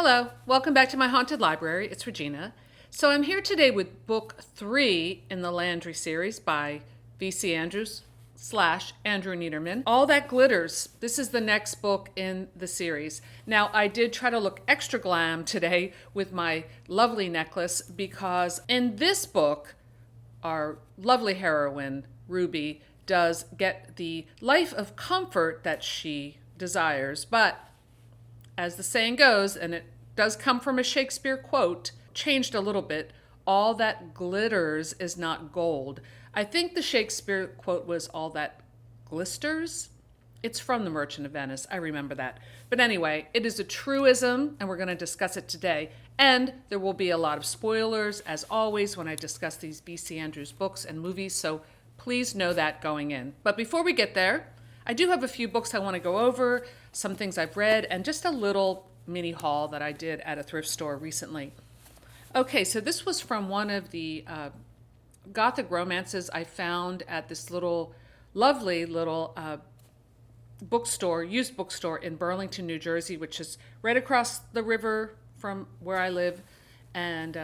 Hello, welcome back to my haunted library. It's Regina. So I'm here today with book 3 in the Landry series by V.C. Andrews slash Andrew Niederman. All That Glitters. This is the next book in the series. Now, I did try to look extra glam today with my lovely necklace because in this book, our lovely heroine, Ruby, does get the life of comfort that she desires, but as the saying goes, and it does come from a Shakespeare quote, changed a little bit, all that glitters is not gold. I think the Shakespeare quote was all that glisters. It's from The Merchant of Venice. I remember that. But anyway, it is a truism, and we're going to discuss it today. And there will be a lot of spoilers, as always, when I discuss these B.C. Andrews books and movies, so please know that going in. But before we get there, I do have a few books I want to go over, some things I've read, and just a little mini haul that I did at a thrift store recently. Okay, so this was from one of the Gothic romances I found at this lovely little bookstore, used bookstore in Burlington, New Jersey, which is right across the river from where I live. And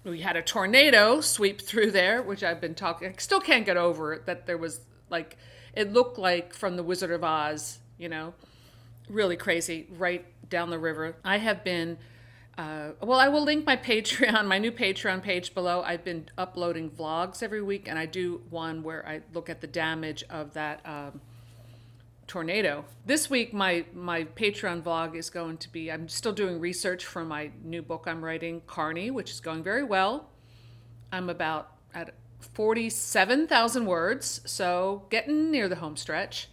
we had a tornado sweep through there, which I've been talking, I still can't get over it, that there was like, it looked like from The Wizard of Oz, really crazy, right down the river. I have been, I will link my Patreon, my new Patreon page below. I've been uploading vlogs every week, and I do one where I look at the damage of that tornado. This week, my Patreon vlog is going to be, I'm still doing research for my new book I'm writing, Carney, which is going very well. I'm about at 47,000 words, so getting near the home stretch.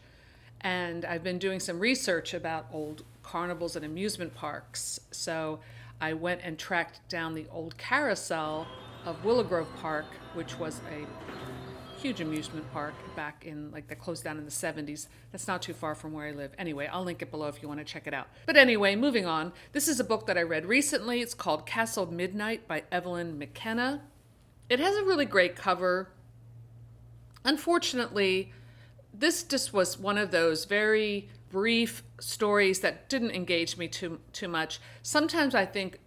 And I've been doing some research about old carnivals and amusement parks. So I went and tracked down the old carousel of Willow Grove Park, which was a huge amusement park back in, that closed down in the 70s. That's not too far from where I live. Anyway, I'll link it below if you want to check it out. But anyway, moving on. This is a book that I read recently. It's called Castle Midnight by Evelyn McKenna. It has a really great cover. Unfortunately, this just was one of those very brief stories that didn't engage me too much. Sometimes I think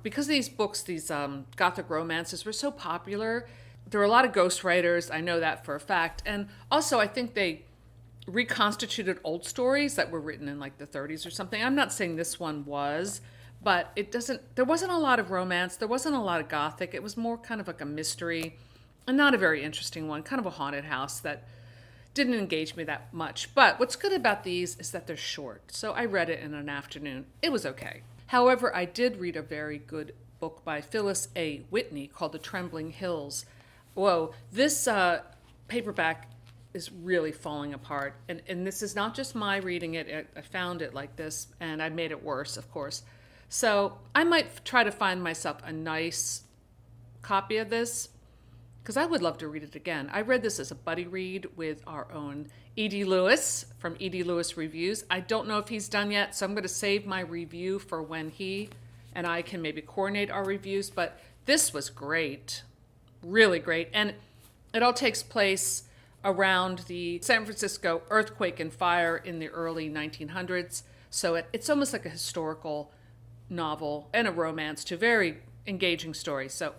because these books, these Gothic romances were so popular, there were a lot of ghostwriters, I know that for a fact. And also I think they reconstituted old stories that were written in the 30s or something. I'm not saying this one was, but there wasn't a lot of romance. There wasn't a lot of Gothic. It was more kind of like a mystery and not a very interesting one, kind of a haunted house that didn't engage me that much. But what's good about these is that they're short. So I read it in an afternoon. It was okay. However, I did read a very good book by Phyllis A. Whitney called The Trembling Hills. Whoa, this paperback is really falling apart. And this is not just my reading it. I found it like this, and I made it worse, of course. So I might try to find myself a nice copy of this, because I would love to read it again. I read this as a buddy read with our own E.D. Lewis from E.D. Lewis Reviews. I don't know if he's done yet, so I'm going to save my review for when he and I can maybe coordinate our reviews. But this was great, really great. And it all takes place around the San Francisco earthquake and fire in the early 1900s. So it's almost like a historical novel and a romance too. Very engaging story. So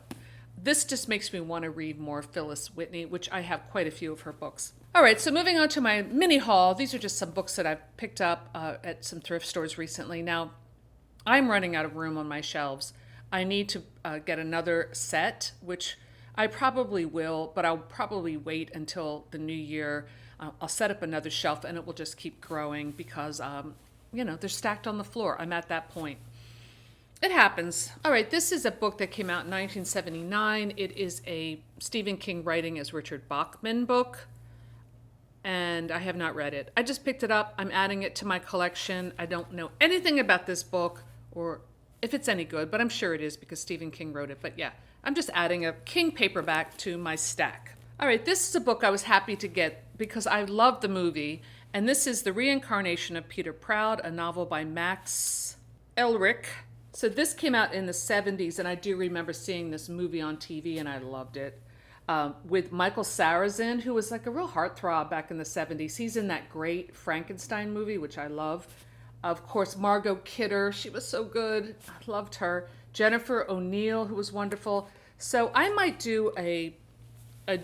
this just makes me want to read more Phyllis Whitney, which I have quite a few of her books. All right, so moving on to my mini haul. These are just some books that I've picked up at some thrift stores recently. Now, I'm running out of room on my shelves. I need to get another set, which I probably will, but I'll probably wait until the new year. I'll set up another shelf, and it will just keep growing because, they're stacked on the floor. I'm at that point. It happens. All right, this is a book that came out in 1979. It is a Stephen King writing as Richard Bachman book, and I have not read it. I just picked it up. I'm adding it to my collection. I don't know anything about this book or if it's any good, but I'm sure it is because Stephen King wrote it. But yeah, I'm just adding a King paperback to my stack. All right, this is a book I was happy to get because I loved the movie, and this is The Reincarnation of Peter Proud, a novel by Max Elric. So this came out in the 70s, and I do remember seeing this movie on TV, and I loved it. With Michael Sarrazin, who was like a real heartthrob back in the 70s. He's in that great Frankenstein movie, which I love. Of course, Margot Kidder, she was so good. I loved her. Jennifer O'Neill, who was wonderful. So I might do a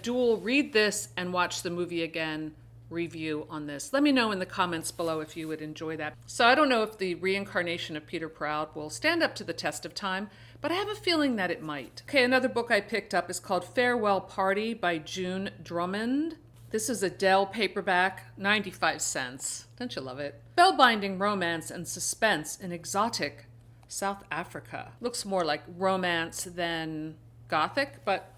dual read this and watch the movie again review on this. Let me know in the comments below if you would enjoy that. So I don't know if the reincarnation of Peter Proud will stand up to the test of time, but I have a feeling that it might. Okay, another book I picked up is called Farewell Party by June Drummond. This is a Dell paperback, 95 cents. Don't you love it? Spellbinding romance and suspense in exotic South Africa. Looks more like romance than gothic, but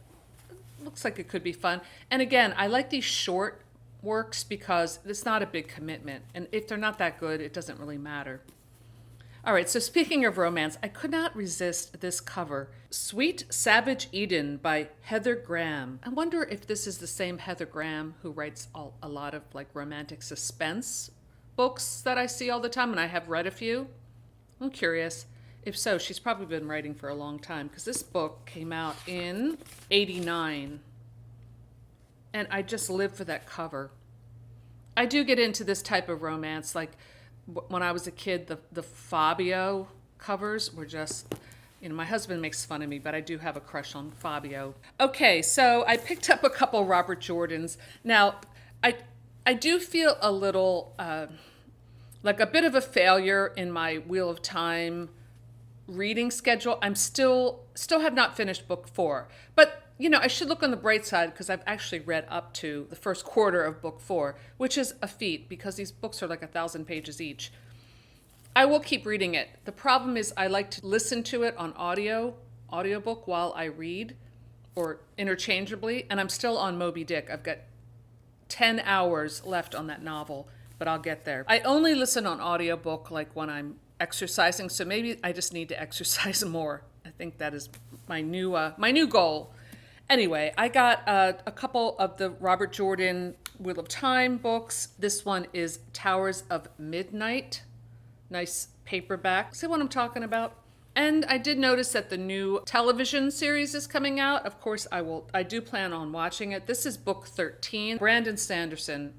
looks like it could be fun. And again, I like these short works because it's not a big commitment. And if they're not that good, it doesn't really matter. All right, so speaking of romance, I could not resist this cover. Sweet Savage Eden by Heather Graham. I wonder if this is the same Heather Graham who writes a lot of like romantic suspense books that I see all the time, and I have read a few. I'm curious. If so, she's probably been writing for a long time because this book came out in '89. And I just live for that cover. I do get into this type of romance, like when I was a kid, the Fabio covers were just, my husband makes fun of me, but I do have a crush on Fabio. Okay, so I picked up a couple Robert Jordans. Now, I do feel a little, like a bit of a failure in my Wheel of Time reading schedule. I'm still have not finished book 4, but I should look on the bright side because I've actually read up to the first quarter of book 4, which is a feat because these books are like 1,000 pages each. I will keep reading it. The problem is I like to listen to it on audiobook while I read, or interchangeably, and I'm still on Moby Dick. I've got 10 hours left on that novel, but I'll get there. I only listen on audiobook like when I'm exercising, so maybe I just need to exercise more. I think that is my new goal. Anyway, I got a couple of the Robert Jordan Wheel of Time books. This one is Towers of Midnight. Nice paperback. See what I'm talking about? And I did notice that the new television series is coming out. Of course, I do plan on watching it. This is book 13. Brandon Sanderson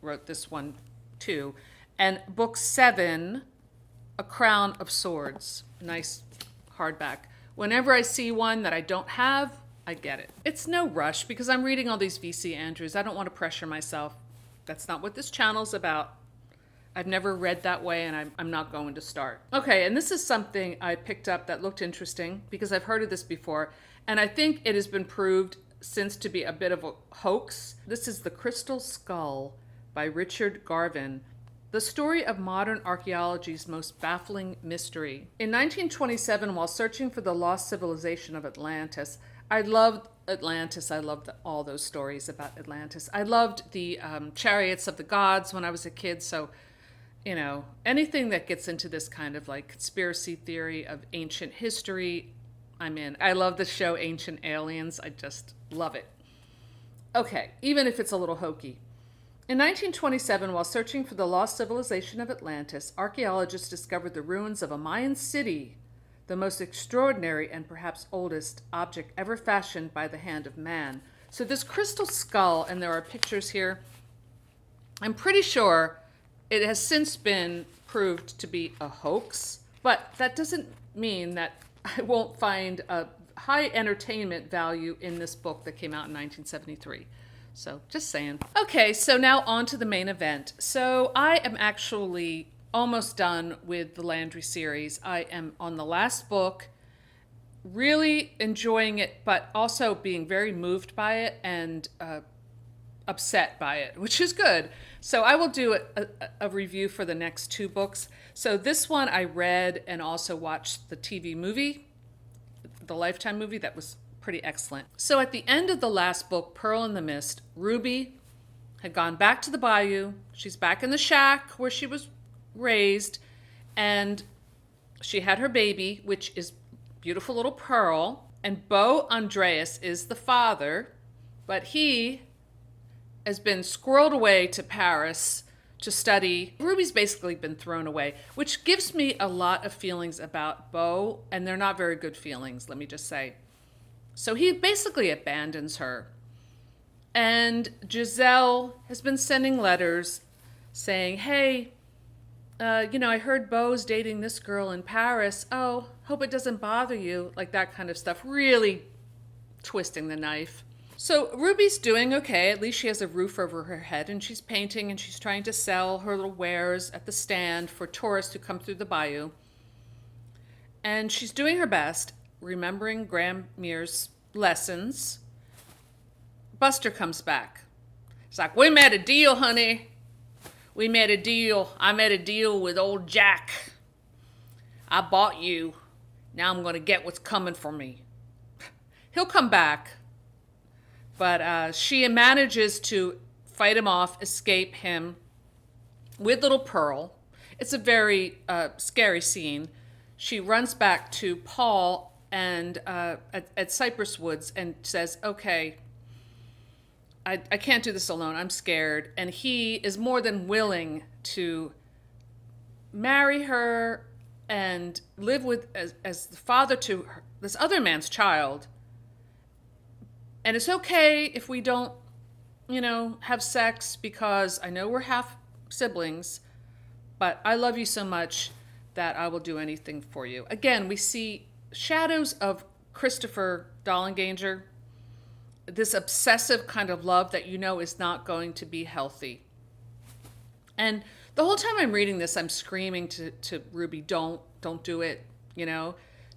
wrote this one too. And book 7, A Crown of Swords. Nice hardback. Whenever I see one that I don't have, I get it. It's no rush because I'm reading all these V.C. Andrews. I don't want to pressure myself. That's not what this channel's about. I've never read that way, and I'm not going to start. Okay, and this is something I picked up that looked interesting because I've heard of this before, and I think it has been proved since to be a bit of a hoax. This is The Crystal Skull by Richard Garvin. The story of modern archaeology's most baffling mystery. In 1927, while searching for the lost civilization of Atlantis, I loved Atlantis. I loved all those stories about Atlantis. I loved the Chariots of the Gods when I was a kid. So, anything that gets into this kind of like conspiracy theory of ancient history, I'm in. I love the show Ancient Aliens. I just love it. Okay, even if it's a little hokey. In 1927, while searching for the lost civilization of Atlantis, archaeologists discovered the ruins of a Mayan city, the most extraordinary and perhaps oldest object ever fashioned by the hand of man. So this crystal skull, and there are pictures here, I'm pretty sure it has since been proved to be a hoax, but that doesn't mean that I won't find a high entertainment value in this book that came out in 1973. So just saying. Okay, so now on to the main event. So I am actually almost done with the Landry series. I am on the last book, really enjoying it, but also being very moved by it and upset by it, which is good. So I will do a review for the next 2 books. So this one I read and also watched the TV movie, the Lifetime movie. That was pretty excellent. So at the end of the last book, Pearl in the Mist, Ruby had gone back to the bayou. She's back in the shack where she was raised, and she had her baby, which is beautiful little Pearl, and Beau Andreas is the father, but he has been squirreled away to Paris to study. Ruby's basically been thrown away, which gives me a lot of feelings about Beau, and they're not very good feelings, let me just say. So he basically abandons her. And Giselle has been sending letters saying, hey, I heard Beau's dating this girl in Paris. Oh, hope it doesn't bother you. Like that kind of stuff. Really twisting the knife. So Ruby's doing okay. At least she has a roof over her head, and she's painting, and she's trying to sell her little wares at the stand for tourists who come through the bayou. And she's doing her best, remembering Graham Muir's lessons. Buster comes back. It's like, we made a deal, honey. We made a deal. I made a deal with old Jack. I bought you. Now I'm going to get what's coming for me. He'll come back. But she manages to fight him off, escape him with little Pearl. It's a very scary scene. She runs back to Paul and at Cypress Woods and says, okay, I can't do this alone. I'm scared. And he is more than willing to marry her and live with as the father to her, this other man's child. And it's okay if we don't, have sex, because I know we're half siblings, but I love you so much that I will do anything for you. Again, we see shadows of Christopher Dollanganger, this obsessive kind of love that is not going to be healthy. And the whole time I'm reading this, I'm screaming to Ruby, don't do it,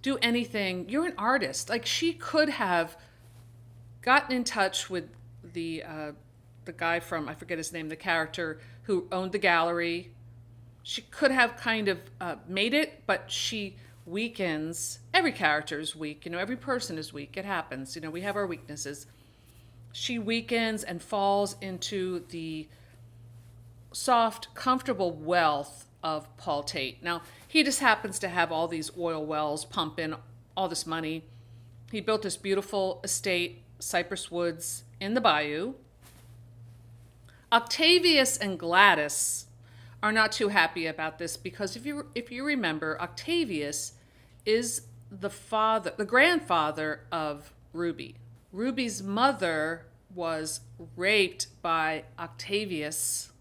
do anything. You're an artist. Like, she could have gotten in touch with the guy from, I forget his name, the character who owned the gallery. She could have kind of made it, but she weakens. Every character is weak. Every person is weak. It happens. We have our weaknesses. She weakens and falls into the soft, comfortable wealth of Paul Tate. Now, he just happens to have all these oil wells pump in all this money. He built this beautiful estate, Cypress Woods, in the bayou. Octavius and Gladys are not too happy about this, because if you remember, Octavius is the grandfather of Ruby. Ruby's mother was raped by Octavius.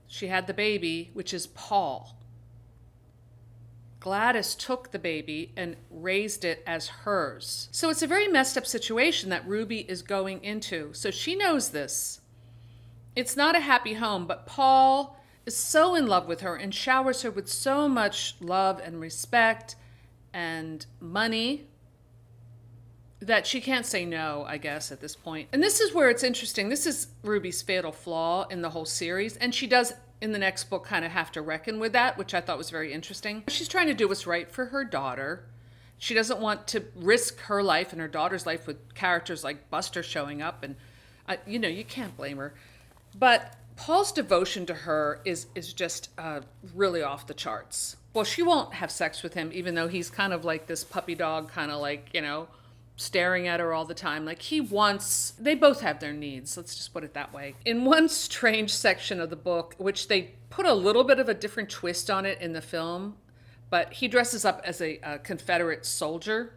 She had the baby, which is Paul. Gladys took the baby and raised it as hers. So it's a very messed up situation that Ruby is going into. So she knows this. It's not a happy home, but Paul is so in love with her and showers her with so much love and respect and money that she can't say no, I guess, at this point. And this is where it's interesting. This is Ruby's fatal flaw in the whole series. And she does, in the next book, kind of have to reckon with that, which I thought was very interesting. She's trying to do what's right for her daughter. She doesn't want to risk her life and her daughter's life with characters like Buster showing up. And, you can't blame her. But Paul's devotion to her is just really off the charts. Well, she won't have sex with him, even though he's kind of like this puppy dog, kind of like, staring at her all the time. Like, they both have their needs. Let's just put it that way. In one strange section of the book, which they put a little bit of a different twist on it in the film, but he dresses up as a Confederate soldier,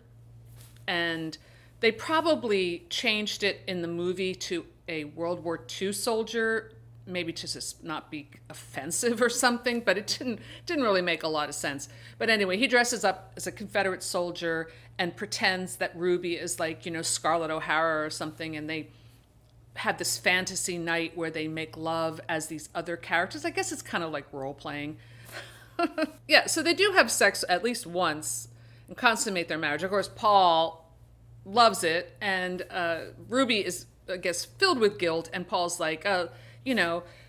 and they probably changed it in the movie to a World War II soldier, maybe to just not be offensive or something, but it didn't really make a lot of sense. But anyway, he dresses up as a Confederate soldier and pretends that Ruby is like, Scarlett O'Hara or something, and they have this fantasy night where they make love as these other characters. I guess it's kind of like role-playing. Yeah, so they do have sex at least once and consummate their marriage. Of course, Paul loves it, and Ruby is, I guess, filled with guilt, and Paul's like,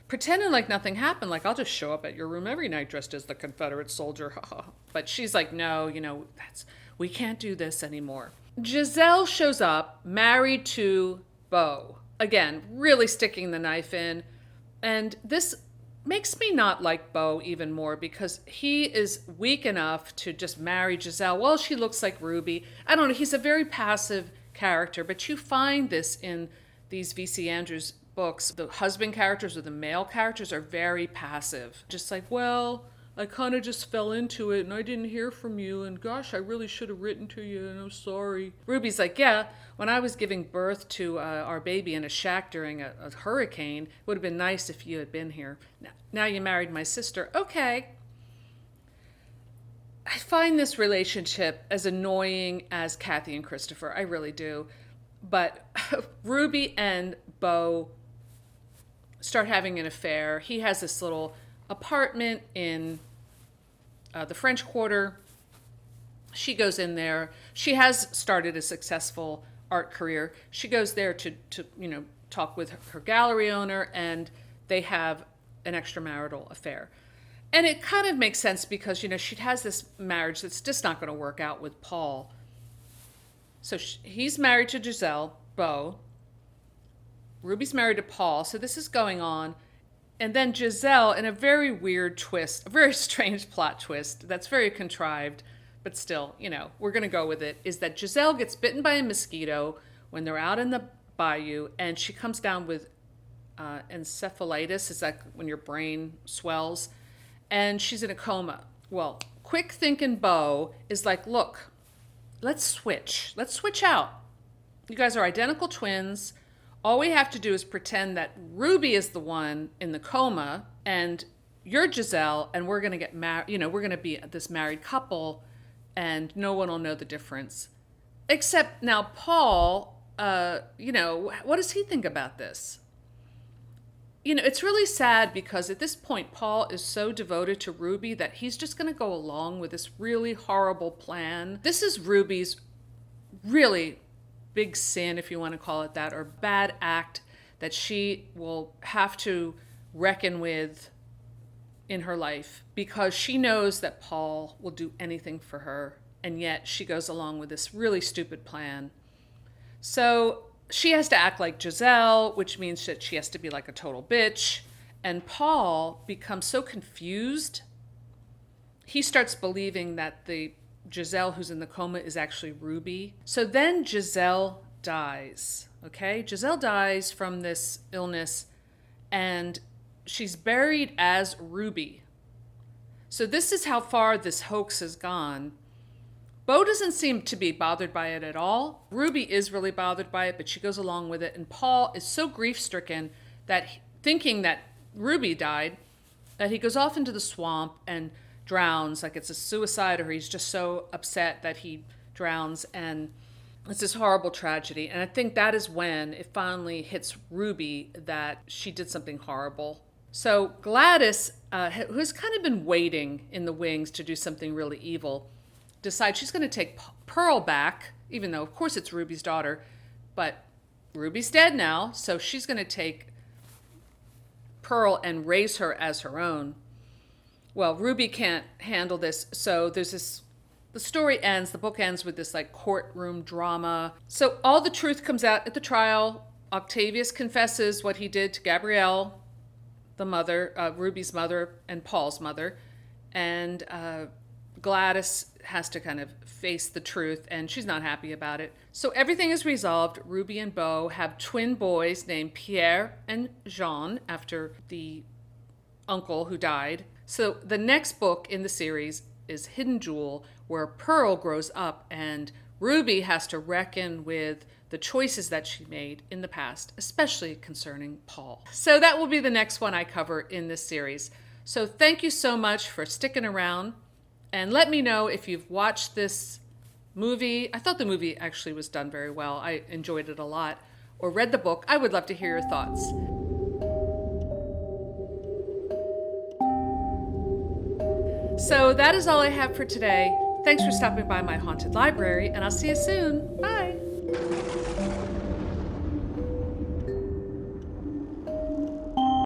pretending like nothing happened, like, I'll just show up at your room every night dressed as the Confederate soldier. But she's like, no, we can't do this anymore. Giselle shows up, married to Beau. Again, really sticking the knife in. And this makes me not like Beau even more, because he is weak enough to just marry Giselle. Well, she looks like Ruby. I don't know, he's a very passive character, but you find this in these V.C. Andrews books. The husband characters or the male characters are very passive. Just like, well, I kind of just fell into it and I didn't hear from you. And gosh, I really should have written to you and I'm sorry. Ruby's like, yeah, when I was giving birth to our baby in a shack during a hurricane, it would have been nice if you had been here. Now you married my sister. Okay. I find this relationship as annoying as Kathy and Christopher. I really do. But Ruby and Beau start having an affair. He has this little apartment in the French Quarter. She goes in there. She has started a successful art career. She goes there to talk with her gallery owner, and they have an extramarital affair. And it kind of makes sense because, she has this marriage that's just not going to work out with Paul. So he's married to Giselle, Beau. Ruby's married to Paul. So this is going on. And then Giselle, in a very weird twist, a very strange plot twist that's very contrived, but still, we're going to go with it, is that Giselle gets bitten by a mosquito when they're out in the bayou, and she comes down with encephalitis. It's like when your brain swells. And she's in a coma. Well, quick thinking Beau is like, look, let's switch. Let's switch out. You guys are identical twins. All we have to do is pretend that Ruby is the one in the coma and you're Giselle, and we're going to get married. We're going to be this married couple and no one will know the difference. Except now Paul, what does he think about this? It's really sad because at this point, Paul is so devoted to Ruby that he's just going to go along with this really horrible plan. This is Ruby's really big sin, if you want to call it that, or bad act that she will have to reckon with in her life because she knows that Paul will do anything for her, and yet she goes along with this really stupid plan. So she has to act like Giselle, which means that she has to be like a total bitch. And Paul becomes so confused. He starts believing that the Giselle who's in the coma is actually Ruby. So then Giselle dies, okay? Giselle dies from this illness, and she's buried as Ruby. So this is how far this hoax has gone. Beau doesn't seem to be bothered by it at all. Ruby is really bothered by it, but she goes along with it. And Paul is so grief-stricken that thinking that Ruby died, that he goes off into the swamp and drowns, like it's a suicide, or he's just so upset that he drowns. And it's this horrible tragedy. And I think that is when it finally hits Ruby that she did something horrible. So Gladys, who's kind of been waiting in the wings to do something really evil, decides she's going to take Pearl back, even though, of course, it's Ruby's daughter, but Ruby's dead now, so she's going to take Pearl and raise her as her own. Well, Ruby can't handle this, so the story ends, the book ends with this like courtroom drama. So all the truth comes out at the trial. Octavius confesses what he did to Gabrielle, the mother, Ruby's mother and Paul's mother, and Gladys has to kind of face the truth, and she's not happy about it. So everything is resolved. Ruby and Beau have twin boys named Pierre and Jean, after the uncle who died. So the next book in the series is Hidden Jewel, where Pearl grows up, and Ruby has to reckon with the choices that she made in the past, especially concerning Paul. So that will be the next one I cover in this series. So thank you so much for sticking around. And let me know if you've watched this movie. I thought the movie actually was done very well. I enjoyed it a lot. Or read the book. I would love to hear your thoughts. So that is all I have for today. Thanks for stopping by my haunted library, and I'll see you soon. Bye.